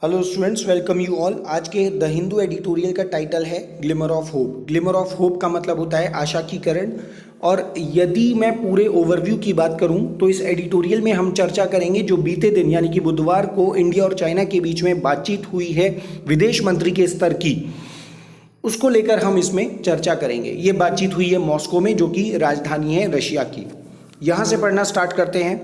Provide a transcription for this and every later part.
Hello students, welcome you all. आज के the Hindu editorial का टाइटल है glimmer of hope. Glimmer of hope का मतलब होता है आशा की किरण। और यदि मैं पूरे ओवरव्यू की बात करूं तो इस एडिटोरियल में हम चर्चा करेंगे जो बीते दिन यानी कि बुधवार को इंडिया और चाइना के बीच में बातचीत हुई है विदेश मंत्री के स्तर की, उसको लेकर हम इसमें चर्चा करेंगे। ये बातचीत हुई है मॉस्को में, जो कि राजधानी है रशिया की। यहाँ से पढ़ना स्टार्ट करते हैं।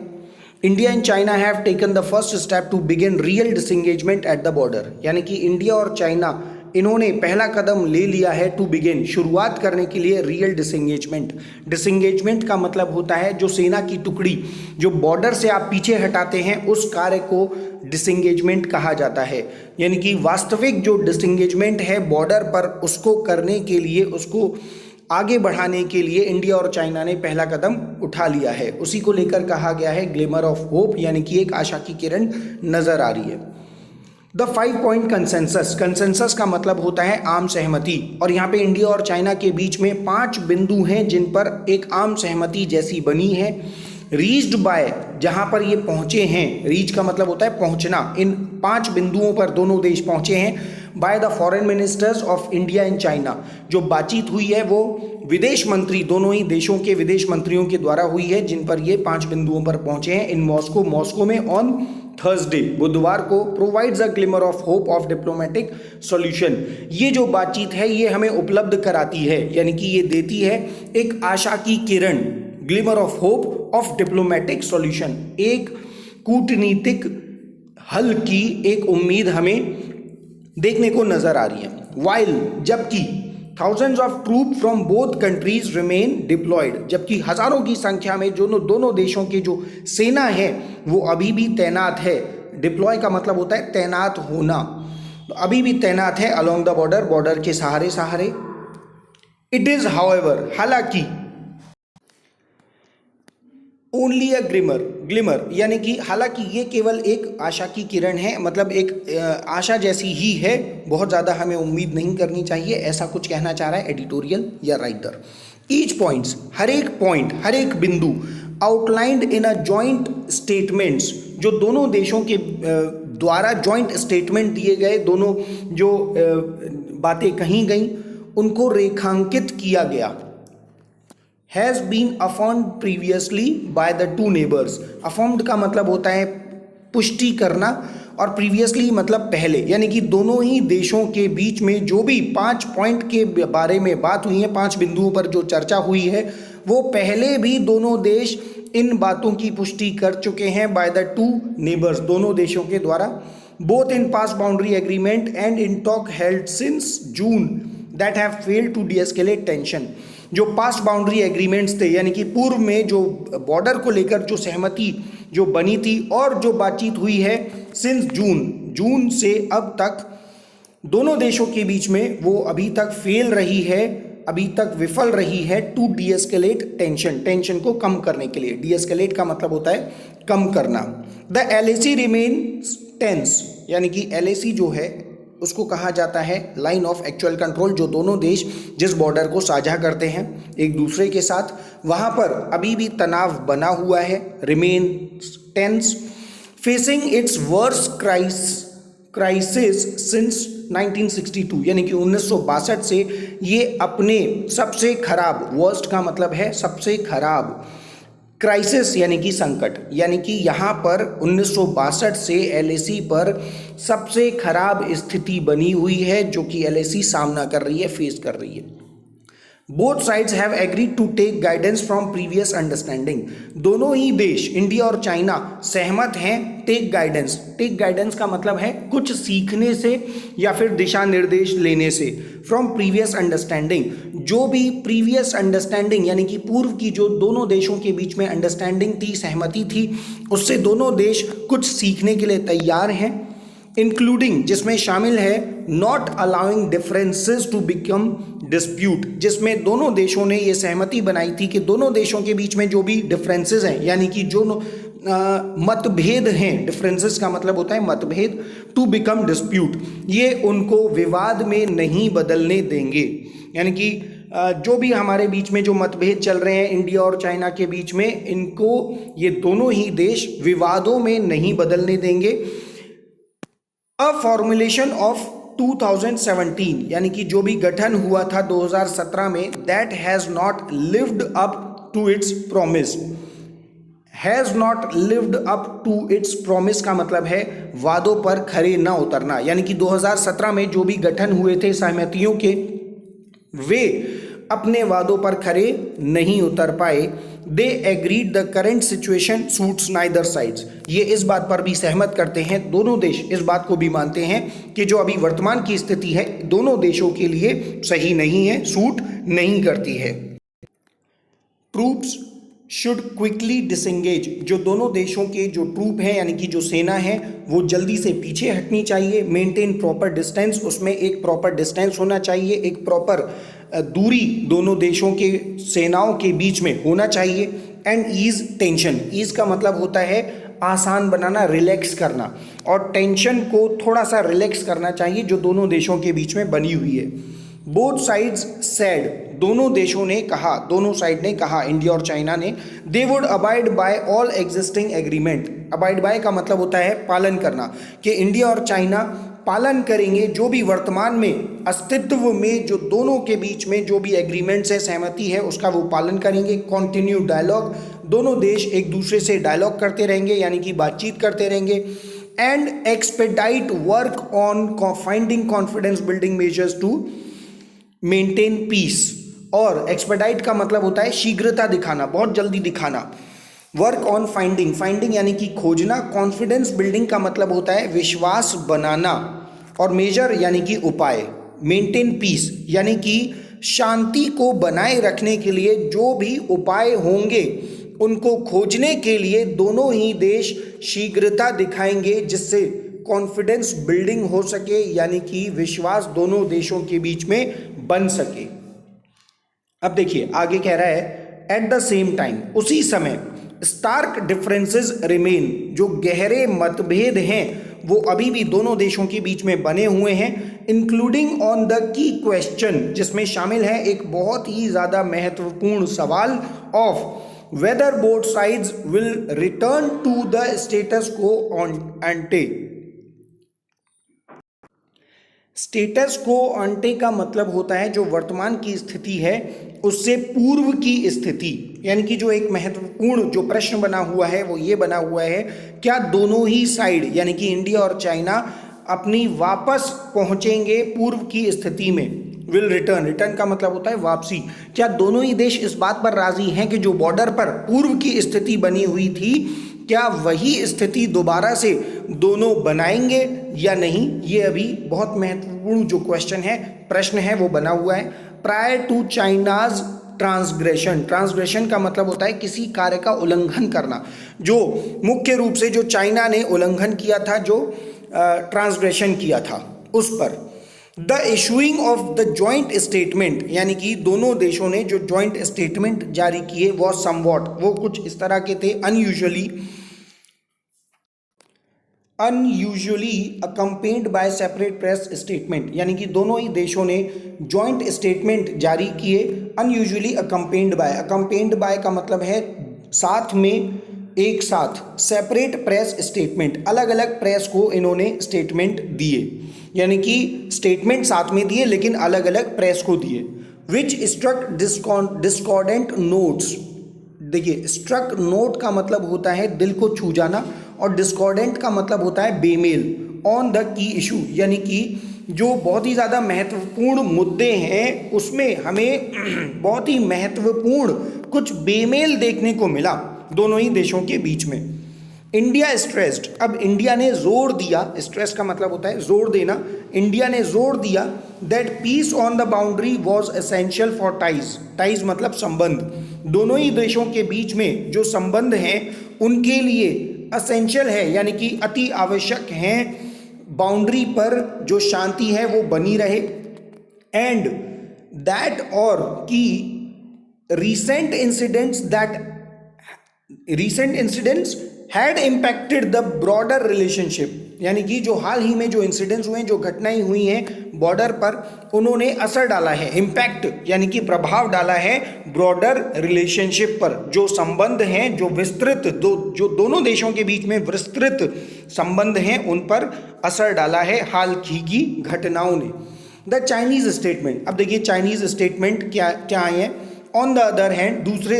India and China have taken the first step to begin real disengagement at the border. यानी कि इंडिया और चाइना इन्होंने पहला कदम ले लिया है टू बिगिन, शुरुआत करने के लिए रियल डिसंगेजमेंट। डिसंगेजमेंट का मतलब होता है जो सेना की टुकड़ी जो बॉर्डर से आप पीछे हटाते हैं, उस कार्य को डिसंगेजमेंट कहा जाता है। यानी कि वास्तविक जो डिसंगेजमेंट है बॉर्डर पर, उसको करने के लिए, उसको आगे बढ़ाने के लिए इंडिया और चाइना ने पहला कदम उठा लिया है। उसी को लेकर कहा गया है ग्लिमर ऑफ होप, यानी कि एक आशा की किरण नजर आ रही है। The 5 point consensus. कंसेंसस का मतलब होता है आम सहमति, और यहाँ पे इंडिया और चाइना के बीच में 5 बिंदु हैं जिन पर एक आम सहमति जैसी बनी है। रीच्ड बाय, जहाँ पर ये पहुँचे हैं, रीच का मतलब होता है पहुँचना, इन 5 बिंदुओं पर दोनों देश पहुँचे हैं। By the foreign ministers of India and China, जो बातचीत हुई है वो विदेश मंत्री, दोनों ही देशों के विदेश मंत्रियों के द्वारा हुई है, जिन पर ये 5 बिंदुओं पर पहुंचे हैं इन मॉस्को में ऑन थर्सडे, बुधवार को। Provides a glimmer of hope of diplomatic solution. ये जो बातचीत है ये हमें उपलब्ध कराती है, यानी कि ये देती है एक आशा की किरण, glimmer of hope of diplomatic solution, एक कूटनीतिक हल की एक उम्मीद हमें देखने को नजर आ रही है। वाइल, जबकि thousands of troop from both countries remain deployed, जबकि हजारों की संख्या में दोनों देशों की जो सेना है वो अभी भी तैनात है। डिप्लॉय का मतलब होता है तैनात होना, तो अभी भी तैनात है अलोंग द बॉर्डर, बॉर्डर के सहारे सहारे। इट इज हाउएवर, हालांकि, ओनली अ ग्लिमर, यानी कि हालांकि ये केवल एक आशा की किरण है, मतलब एक आशा जैसी ही है, बहुत ज़्यादा हमें उम्मीद नहीं करनी चाहिए, ऐसा कुछ कहना चाह रहा है एडिटोरियल या राइटर। ईच पॉइंट्स, हर एक पॉइंट, हर एक बिंदु, outlined in a joint statements, जो दोनों देशों के द्वारा जॉइंट स्टेटमेंट दिए गए, दोनों जो बातें कही गई उनको रेखांकित किया गया। Has been affirmed previously by the two neighbours. Affirmed का मतलब होता है पुष्टि करना, और प्रीवियसली मतलब पहले, यानी कि दोनों ही देशों के बीच में जो भी 5 पॉइंट के बारे में बात हुई है, 5 बिंदुओं पर जो चर्चा हुई है, वो पहले भी दोनों देश इन बातों की पुष्टि कर चुके हैं बाय द टू नेबर्स, दोनों देशों के द्वारा। Both in past boundary agreement and in talk held since June that have failed to de-escalate tension. जो पास्ट बाउंड्री एग्रीमेंट्स थे, यानी कि पूर्व में जो बॉर्डर को लेकर जो सहमति जो बनी थी और जो बातचीत हुई है सिंस जून से अब तक दोनों देशों के बीच में, वो अभी तक फेल रही है, अभी तक विफल रही है टू डीएस्केलेट टेंशन को कम करने के लिए। डीएस्केलेट का मतलब होता है कम करना। द एलएसी रिमेन्स टेंस, यानी कि एलएसी जो है उसको कहा जाता है लाइन ऑफ एक्चुअल कंट्रोल, जो दोनों देश जिस बॉर्डर को साझा करते हैं एक दूसरे के साथ, वहाँ पर अभी भी तनाव बना हुआ है। Remain tense, facing its worst crisis since 1962, यानी कि 1962 से ये अपने सबसे खराब, वर्स्ट का मतलब है सबसे खराब, क्राइसिस यानी कि संकट, यानी कि यहाँ पर 1962 से एलएसी पर सबसे खराब स्थिति बनी हुई है जो कि एलएसी सामना कर रही है, फेस कर रही है। Both sides have agreed to take guidance from previous understanding. दोनों ही देश, इंडिया और चाइना, सहमत हैं टेक गाइडेंस। टेक गाइडेंस का मतलब है कुछ सीखने से या फिर दिशा निर्देश लेने से। फ्रॉम प्रीवियस अंडरस्टैंडिंग, जो भी प्रीवियस अंडरस्टैंडिंग यानी कि पूर्व की जो दोनों देशों के बीच में अंडरस्टैंडिंग थी, सहमति थी, उससे दोनों देश कुछ सीखने के लिए तैयार हैं। इंक्लूडिंग, जिसमें शामिल है not allowing differences to become dispute, जिसमें दोनों देशों ने ये सहमति बनाई थी कि दोनों देशों के बीच में जो भी डिफरेंसेस हैं, यानी कि जो मतभेद हैं, डिफरेंसेस का मतलब होता है मतभेद, टू बिकम डिस्प्यूट, ये उनको विवाद में नहीं बदलने देंगे। यानी कि जो भी हमारे बीच में जो मतभेद चल रहे हैं इंडिया और चाइना के बीच में, इनको ये दोनों ही देश विवादों में नहीं बदलने देंगे। अ फॉर्मुलेशन ऑफ 2017 यानी कि जो भी गठन हुआ था 2017 में, that has not lived up to its promise. Has not lived up to its promise का मतलब है वादों पर खरे न उतरना, यानी कि 2017 में जो भी गठन हुए थे सहमतियों के, वे अपने वादों पर खरे नहीं उतर पाए। They agreed the current situation suits neither sides. ये इस बात पर भी सहमत करते हैं, दोनों देश इस बात को भी मानते हैं कि जो अभी वर्तमान की स्थिति है दोनों देशों के लिए सही नहीं है, सूट नहीं करती है। Troops should quickly disengage. जो दोनों देशों के जो ट्रूप हैं यानी कि जो सेना है वो जल्दी से पीछे हटनी चाहिए। मेंटेन प्रॉपर डिस्टेंस, उसमें एक प्रॉपर डिस्टेंस होना चाहिए, एक प्रॉपर दूरी दोनों देशों के सेनाओं के बीच में होना चाहिए। एंड ईज टेंशन, ईज का मतलब होता है आसान बनाना, रिलैक्स करना, और टेंशन को थोड़ा सा रिलैक्स करना चाहिए जो दोनों देशों के बीच में बनी हुई है। बोथ साइड्स सेड, दोनों देशों ने कहा, दोनों साइड ने कहा, इंडिया और चाइना ने, they would abide by all existing agreement. Abide by का मतलब होता है पालन करना, कि इंडिया और चाइना पालन करेंगे जो भी वर्तमान में अस्तित्व में जो दोनों के बीच में जो भी एग्रीमेंट्स है, सहमति है, उसका वो पालन करेंगे। कॉन्टिन्यू डायलॉग, दोनों देश एक दूसरे से डायलॉग करते रहेंगे यानी कि बातचीत करते रहेंगे। And expedite work on finding confidence building measures to maintain peace. और एक्सपेडाइट का मतलब होता है शीघ्रता दिखाना, बहुत जल्दी दिखाना। वर्क ऑन फाइंडिंग, फाइंडिंग यानी कि खोजना। कॉन्फिडेंस बिल्डिंग का मतलब होता है विश्वास बनाना, और मेजर यानी कि उपाय। मेंटेन पीस यानी कि शांति को बनाए रखने के लिए जो भी उपाय होंगे उनको खोजने के लिए दोनों ही देश शीघ्रता दिखाएंगे, जिससे कॉन्फिडेंस बिल्डिंग हो सके, यानी कि विश्वास दोनों देशों के बीच में बन सके। अब देखिए आगे कह रहा है एट द सेम टाइम, उसी समय, स्टार्क डिफरेंसेस रिमेन, जो गहरे मतभेद हैं वो अभी भी दोनों देशों के बीच में बने हुए हैं। Including on the key question, जिसमें शामिल है एक बहुत ही ज़्यादा महत्वपूर्ण सवाल of whether both sides will return to the status quo ante. Status quo ante का मतलब होता है जो वर्तमान की स्थिति है उससे पूर्व की स्थिति, यानी कि जो एक महत्वपूर्ण जो प्रश्न बना हुआ है वो ये बना हुआ है, क्या दोनों ही साइड यानी कि इंडिया और चाइना अपनी वापस पहुंचेंगे पूर्व की स्थिति में। विल रिटर्न, रिटर्न का मतलब होता है वापसी। क्या दोनों ही देश इस बात पर राजी हैं कि जो बॉर्डर पर पूर्व की स्थिति बनी हुई थी, क्या वही स्थिति दोबारा से दोनों बनाएंगे या नहीं? ये अभी बहुत महत्वपूर्ण जो क्वेश्चन है, प्रश्न है, वो बना हुआ है। Prior to China's transgression, transgression का मतलब होता है किसी कार्य का उल्लंघन करना, जो मुख्य रूप से जो चाइना ने उल्लंघन किया था, जो ट्रांसग्रेशन किया था उस पर। The issuing of the joint statement, यानी कि दोनों देशों ने जो जॉइंट स्टेटमेंट जारी किए वो समवॉट, वो कुछ इस तरह के थे, unusually accompanied by separate press statement, यानी कि दोनों ही देशों ने जॉइंट स्टेटमेंट जारी किए। अनयूजुअली अकम्पेन्ड बाय का मतलब है साथ में, एक साथ। सेपरेट प्रेस स्टेटमेंट, अलग अलग प्रेस को इन्होंने स्टेटमेंट दिए, यानी कि स्टेटमेंट साथ में दिए लेकिन अलग अलग प्रेस को दिए। विच स्ट्रक डिस्कॉर्डेंट नोट्स, देखिए स्ट्रक नोट का मतलब होता है दिल को छू जाना, और डिस्कॉर्डेंट का मतलब होता है बेमेल। ऑन द की इशू, यानी कि जो बहुत ही ज़्यादा महत्वपूर्ण मुद्दे हैं उसमें हमें बहुत ही महत्वपूर्ण कुछ बेमेल देखने को मिला दोनों ही देशों के बीच में। इंडिया स्ट्रेस्ड, अब इंडिया ने जोर दिया, स्ट्रेस का मतलब होता है जोर देना, इंडिया ने जोर दिया that peace on the boundary was essential for ties, ties मतलब संबंध, दोनों ही देशों के बीच में जो संबंध हैं उनके लिए एसेंशियल है, यानी कि अति आवश्यक हैं, बाउंड्री पर जो शांति है वो बनी रहे। एंड दैट, और कि recent incidents had impacted the broader relationship, यानी कि जो हाल ही में जो इंसिडेंट्स हुए हैं, जो घटनाएं हुई हैं बॉर्डर पर, उन्होंने असर डाला है, इम्पैक्ट यानी कि प्रभाव डाला है ब्रॉडर रिलेशनशिप पर। जो संबंध हैं, जो विस्तृत जो दोनों देशों के बीच में विस्तृत संबंध हैं, उन पर असर डाला है हाल की घटनाओं ने। द चाइनीज स्टेटमेंट, अब देखिए चाइनीज स्टेटमेंट क्या आए हैं। ऑन द अदर हैंड, दूसरे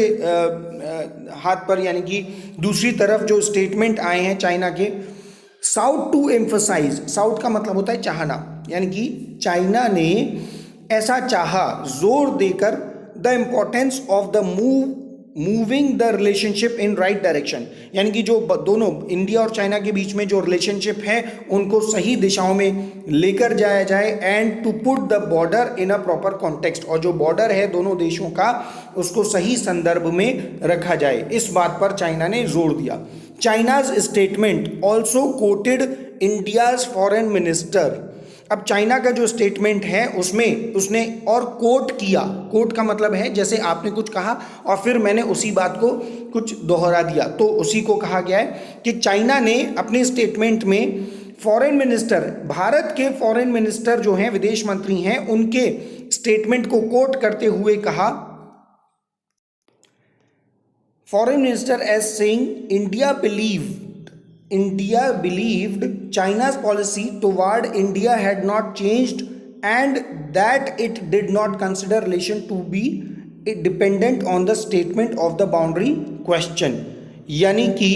हाथ पर यानी कि दूसरी तरफ जो स्टेटमेंट आए हैं चाइना के, साउथ टू एम्फसाइज, साउथ का मतलब होता है चाहना, यानी कि चाइना ने ऐसा चाहा जोर देकर the importance of the moving the relationship in right direction, यानी कि जो दोनों इंडिया और चाइना के बीच में जो रिलेशनशिप है उनको सही दिशाओं में लेकर जाया जाए, and to put the border in a proper context, और जो बॉर्डर है दोनों देशों का उसको सही संदर्भ में रखा जाए, इस बात पर चाइना ने जोर दिया। China's statement also coated India's foreign minister, अब चाइना का जो स्टेटमेंट है उसमें उसने और कोट किया, कोट का मतलब है जैसे आपने कुछ कहा और फिर मैंने उसी बात को कुछ दोहरा दिया, तो उसी को कहा गया है कि चाइना ने अपने स्टेटमेंट में फॉरेन मिनिस्टर, भारत के फॉरेन मिनिस्टर जो हैं, विदेश मंत्री हैं, उनके स्टेटमेंट को कोट करते हुए कहा, foreign minister as saying India believed China's policy toward India had not changed and that it did not consider relation to be dependent on the statement of the boundary question। यानी कि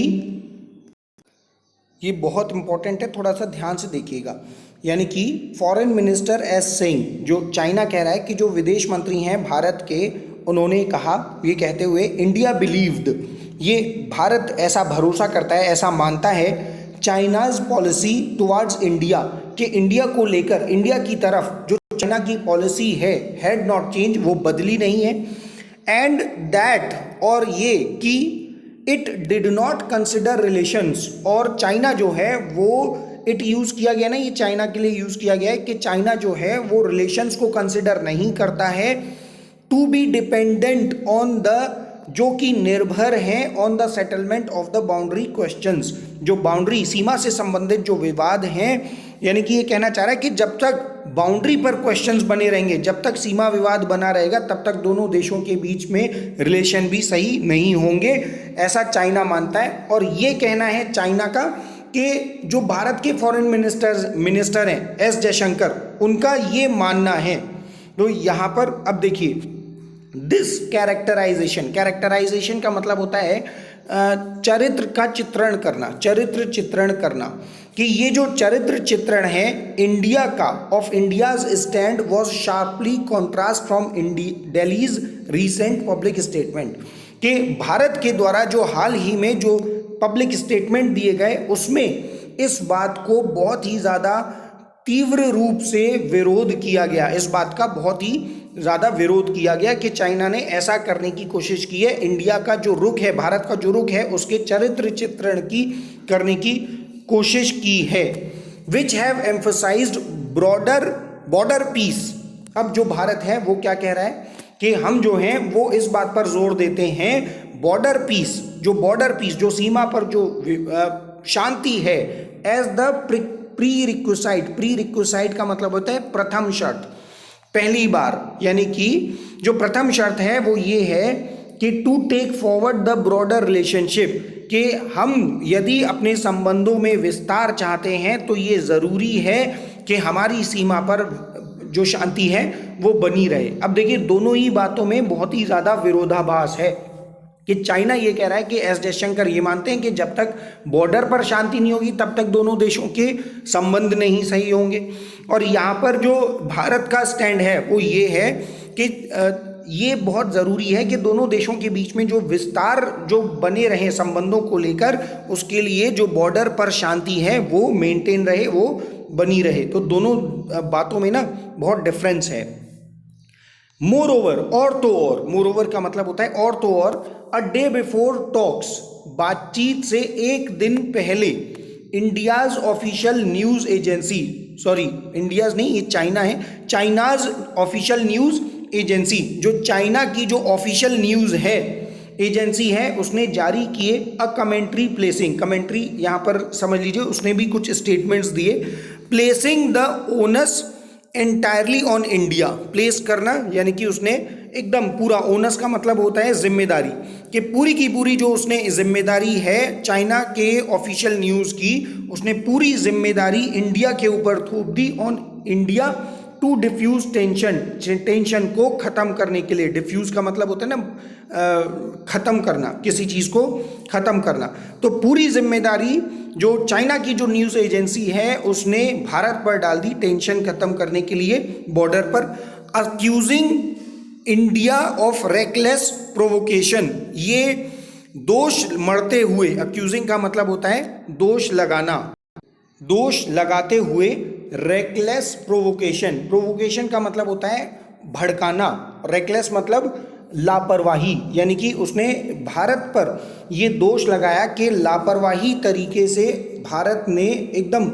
ये बहुत important है, थोड़ा सा ध्यान से देखिएगा। यानी कि फॉरेन मिनिस्टर एज सेइंग, जो चाइना कह रहा है कि जो विदेश मंत्री हैं भारत के, उन्होंने कहा, ये कहते हुए इंडिया बिलीव्ड, ये भारत ऐसा भरोसा करता है, ऐसा मानता है, चाइनाज पॉलिसी टुवर्ड्स इंडिया, कि इंडिया को लेकर, इंडिया की तरफ जो चाइना की पॉलिसी है, हैड नॉट चेंज, वो बदली नहीं है, एंड दैट, और ये कि it did not consider relations, और चाइना जो है वो, इट यूज़ किया गया ना, ये चाइना के लिए यूज़ किया गया है कि चाइना जो है वो रिलेशंस को कंसिडर नहीं करता है, to be dependent on the, जो कि निर्भर हैं on the settlement of the boundary questions, जो बाउंड्री, सीमा से संबंधित जो विवाद हैं, यानी कि ये कहना चाह रहा है कि जब तक बाउंड्री पर क्वेश्चंस बने रहेंगे, जब तक सीमा विवाद बना रहेगा, तब तक दोनों देशों के बीच में रिलेशन भी सही नहीं होंगे, ऐसा चाइना मानता है। और ये कहना है चाइना का कि जो भारत के फॉरेन मिनिस्टर हैं एस जयशंकर, उनका ये मानना है। तो यहाँ पर अब देखिए, दिस कैरेक्टराइजेशन का मतलब होता है चरित्र का चित्रण करना, चरित्र चित्रण करना, कि ये जो चरित्र चित्रण है इंडिया का, of India's stand was sharply contrast from Delhi's recent public statement, कि भारत के द्वारा जो हाल ही में जो पब्लिक स्टेटमेंट दिए गए, उसमें इस बात को बहुत ही ज़्यादा तीव्र रूप से विरोध किया गया, इस बात का बहुत ही ज़्यादा विरोध किया गया कि चाइना ने ऐसा करने की कोशिश की है, इंडिया का जो रुख है, भारत का जो रुख है, उसके चरित्र चित्रण की करने की कोशिश की है। Which have emphasised border piece, अब जो भारत है वो क्या कह रहा है कि हम जो हैं वो इस बात पर जोर देते हैं, बॉर्डर पीस, जो सीमा पर जो शांति है, एज द प्री रिक्विसाइट का मतलब होता है प्रथम शर्त, पहली बार, यानी कि जो प्रथम शर्त है वो ये है कि to take forward the broader relationship, कि हम यदि अपने संबंधों में विस्तार चाहते हैं तो ये ज़रूरी है कि हमारी सीमा पर जो शांति है वो बनी रहे। अब देखिए, दोनों ही बातों में बहुत ही ज़्यादा विरोधाभास है कि चाइना ये कह रहा है कि एस जयशंकर ये मानते हैं कि जब तक बॉर्डर पर शांति नहीं होगी तब तक दोनों देशों के संबंध नहीं सही होंगे, और यहाँ पर जो भारत का स्टैंड है वो ये है कि ये बहुत ज़रूरी है कि दोनों देशों के बीच में जो विस्तार जो बने रहे संबंधों को लेकर, उसके लिए जो बॉर्डर पर शांति है वो मेंटेन रहे, वो बनी रहे। तो दोनों बातों में ना बहुत डिफरेंस है। मोर ओवर, और तो और, मोर ओवर का मतलब होता है और तो और, अ डे बिफोर टॉक्स, बातचीत से एक दिन पहले, India's official news agency, sorry India's नहीं, ये चाइना है, चाइनाज ऑफिशियल न्यूज़ एजेंसी, जो चाइना की जो ऑफिशियल न्यूज़ है एजेंसी है उसने जारी किए अ कमेंट्री प्लेसिंग, कमेंट्री यहाँ पर समझ लीजिए उसने भी कुछ स्टेटमेंट्स दिए, placing the onus entirely on India, place करना यानी कि उसने एकदम पूरा, ओनस का मतलब होता है जिम्मेदारी, कि पूरी की पूरी जो उसने जिम्मेदारी है चाइना के ऑफिशियल न्यूज़ की, उसने पूरी जिम्मेदारी इंडिया के ऊपर थोप दी, on India to defuse tension, tension को ख़त्म करने के लिए, डिफ्यूज का मतलब होता है ना ख़त्म करना, किसी चीज़ को ख़त्म करना, तो पूरी जिम्मेदारी जो चाइना की जो न्यूज़ एजेंसी है उसने भारत पर डाल दी टेंशन ख़त्म करने के लिए बॉर्डर पर, accusing India of reckless provocation, ये दोष मढ़ते हुए, अक्यूजिंग का मतलब होता है दोष लगाना, दोष लगाते हुए, रेकलेस प्रोवोकेशन, प्रोवोकेशन का मतलब होता है भड़काना, रेकलेस मतलब लापरवाही, यानी कि उसने भारत पर ये दोष लगाया कि लापरवाही तरीके से भारत ने एकदम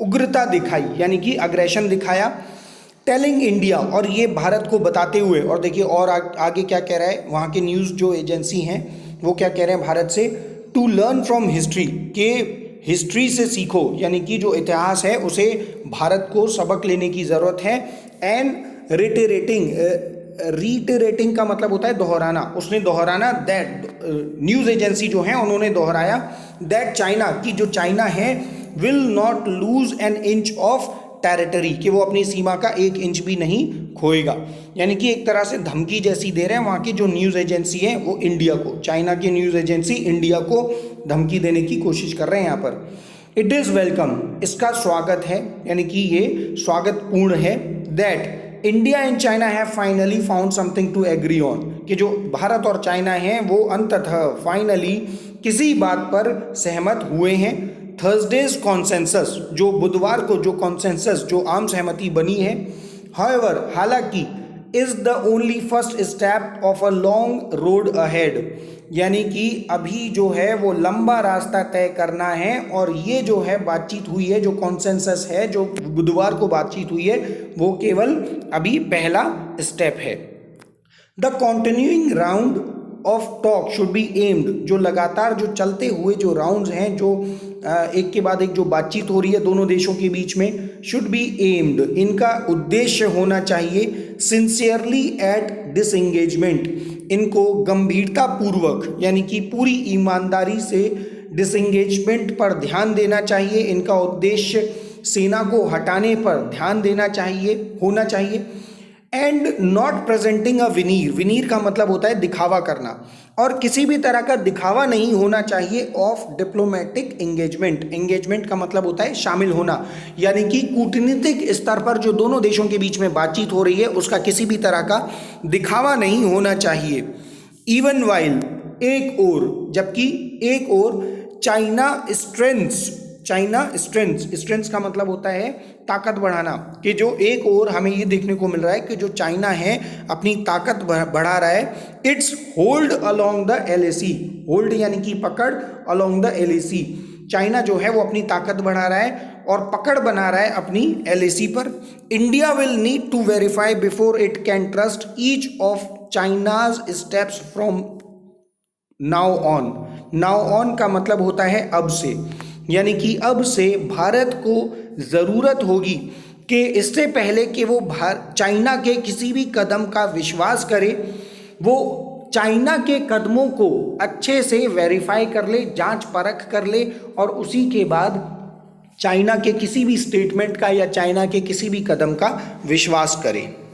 उग्रता दिखाई, यानी कि अग्रेशन दिखाया, टेलिंग इंडिया, और ये भारत को बताते हुए, और देखिए और आगे क्या कह रहा है वहाँ के न्यूज़ जो एजेंसी हैं वो क्या कह रहे हैं भारत से, टू लर्न फ्रॉम हिस्ट्री, के हिस्ट्री से सीखो, यानी कि जो इतिहास है उसे भारत को सबक लेने की ज़रूरत है, एंड रीटरेटिंग का मतलब होता है दोहराना, उसने दोहराना, दैट न्यूज़ एजेंसी जो है उन्होंने दोहराया, दैट चाइना, की जो चाइना है will not lose an inch of territory, कि वो अपनी सीमा का 1 इंच भी नहीं खोएगा, यानी कि एक तरह से धमकी जैसी दे रहे हैं वहाँ की जो न्यूज़ एजेंसी है वो इंडिया को, चाइना की न्यूज़ एजेंसी इंडिया को धमकी देने की कोशिश कर रहे हैं यहाँ पर। इट इज़ वेलकम, इसका स्वागत है, यानी कि ये स्वागतपूर्ण है, that India and China have finally found something to agree on, कि जो भारत और चाइना हैं वो अंततः फाइनली किसी बात पर सहमत हुए हैं, थर्सडेज कॉन्सेंसस, जो बुधवार को जो कॉन्सेंसस, जो आम सहमति बनी है, हाउएवर, हालांकि, is the only first step of a long road ahead, यानी कि अभी जो है वो लंबा रास्ता तय करना है, और ये जो है बातचीत हुई है, जो कॉन्सेंसस है, जो बुधवार को बातचीत हुई है, वो केवल अभी पहला स्टेप है। The continuing round of talk should be aimed, जो लगातार जो चलते हुए जो राउंड्स हैं, जो एक के बाद एक जो बातचीत हो रही है दोनों देशों के बीच में, शुड बी एम्ड, इनका उद्देश्य होना चाहिए सिंसियरली एट डिसएंगेजमेंट, इनको गंभीरता पूर्वक, यानी कि पूरी ईमानदारी से डिसएंगेजमेंट पर ध्यान देना चाहिए, इनका उद्देश्य सेना को हटाने पर ध्यान देना चाहिए, होना चाहिए, एंड नॉट प्रेजेंटिंग अ विनीर, विनीर का मतलब होता है दिखावा करना, और किसी भी तरह का दिखावा नहीं होना चाहिए ऑफ डिप्लोमेटिक एंगेजमेंट, एंगेजमेंट का मतलब होता है शामिल होना, यानी कि कूटनीतिक स्तर पर जो दोनों देशों के बीच में बातचीत हो रही है उसका किसी भी तरह का दिखावा नहीं होना चाहिए, इवन वाइल, एक और, जबकि एक और, चाइना स्ट्रेंथ्स का मतलब होता है ताकत बढ़ाना, कि जो एक और हमें ये देखने को मिल रहा है कि जो चाइना है अपनी ताकत बढ़ा रहा है, it's hold along the LAC, hold यानी कि पकड़, अलोंग द LAC, चाइना जो है वो अपनी ताकत बढ़ा रहा है और पकड़ बना रहा है अपनी LAC पर। India will need to verify before it can trust each of China's steps from now on, now on का मतलब होता है अब से, यानी कि अब से भारत को ज़रूरत होगी कि इससे पहले कि वो चाइना के किसी भी कदम का विश्वास करे, वो चाइना के कदमों को अच्छे से वेरीफाई कर ले, जांच परख कर ले, और उसी के बाद चाइना के किसी भी स्टेटमेंट का या चाइना के किसी भी कदम का विश्वास करे।